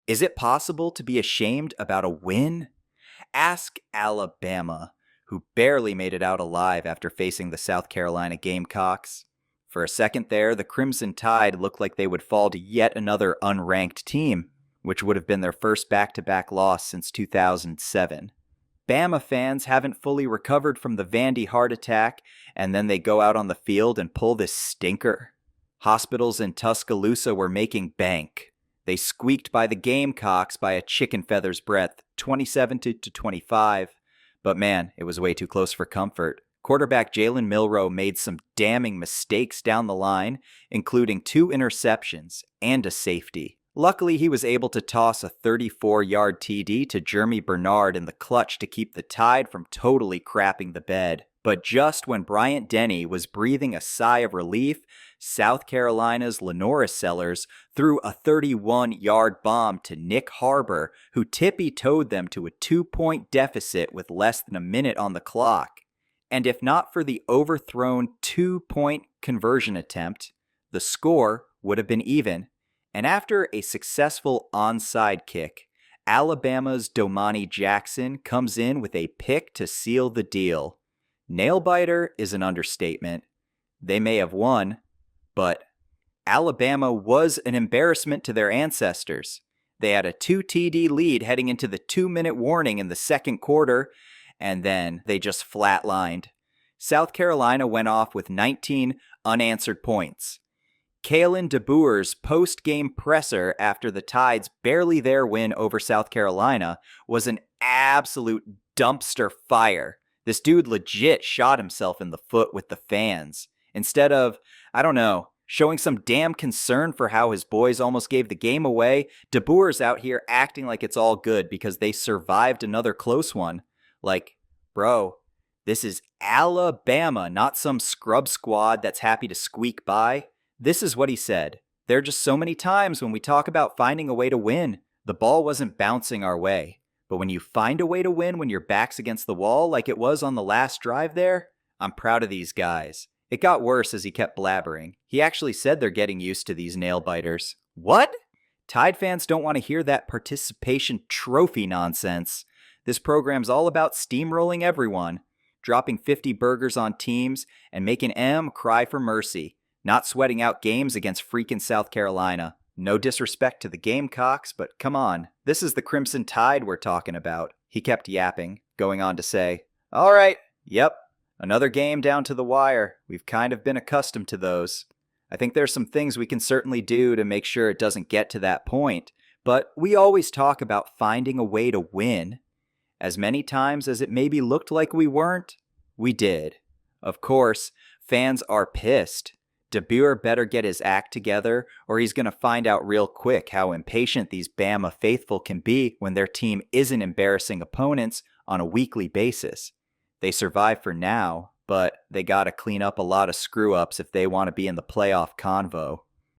Is it possible to be ashamed about a win? Ask Alabama, who barely made it out alive after facing the South Carolina Gamecocks. For a second there, the Crimson Tide looked like they would fall to yet another unranked team, which would have been their first back-to-back loss since 2007. Bama fans haven't fully recovered from the Vandy heart attack, and then they go out on the field and pull this stinker. Hospitals in Tuscaloosa were making bank. They squeaked by the Gamecocks by a chicken feather's breadth, 27-25. But man, it was way too close for comfort. Quarterback Jalen Milroe made some damning mistakes down the line, including 2 interceptions and a safety. Luckily, he was able to toss a 34-yard TD to Jeremy Bernard in the clutch to keep the Tide from totally crapping the bed. But just when Bryant Denny was breathing a sigh of relief, South Carolina's Lenora Sellers threw a 31-yard bomb to Nick Harbor, who tippy-toed them to a 2-point deficit with less than a minute on the clock. And if not for the overthrown 2-point conversion attempt, the score would have been even. And after a successful onside kick, Alabama's Domani Jackson comes in with a pick to seal the deal. Nail-biter is an understatement. They may have won, but Alabama was an embarrassment to their ancestors. They had a 2 TD lead heading into the 2-minute warning in the second quarter, and then they just flatlined. South Carolina went off with 19 unanswered points. Kalen Deboer's post-game presser after the Tide's barely there win over South Carolina was an absolute dumpster fire. This dude legit shot himself in the foot with the fans. Instead of, showing some damn concern for how his boys almost gave the game away, Deboer's out here acting like it's all good because they survived another close one. Like, bro, this is Alabama, not some scrub squad that's happy to squeak by. This is what he said. There are just so many times when we talk about finding a way to win, the ball wasn't bouncing our way. But when you find a way to win when your back's against the wall like it was on the last drive there, I'm proud of these guys. It got worse as he kept blabbering. He actually said they're getting used to these nail-biters. What? Tide fans don't want to hear that participation trophy nonsense. This program's all about steamrolling everyone, dropping 50 burgers on teams, and making M cry for mercy. Not sweating out games against freaking South Carolina. No disrespect to the Gamecocks, but come on. This is the Crimson Tide we're talking about. He kept yapping, going on to say, all right, yep, another game down to the wire. We've kind of been accustomed to those. I think there's some things we can certainly do to make sure it doesn't get to that point, but we always talk about finding a way to win. As many times as it maybe looked like we weren't, we did. Of course, fans are pissed. Deboer better get his act together, or he's going to find out real quick how impatient these Bama faithful can be when their team isn't embarrassing opponents on a weekly basis. They survive for now, but they got to clean up a lot of screw-ups if they want to be in the playoff convo.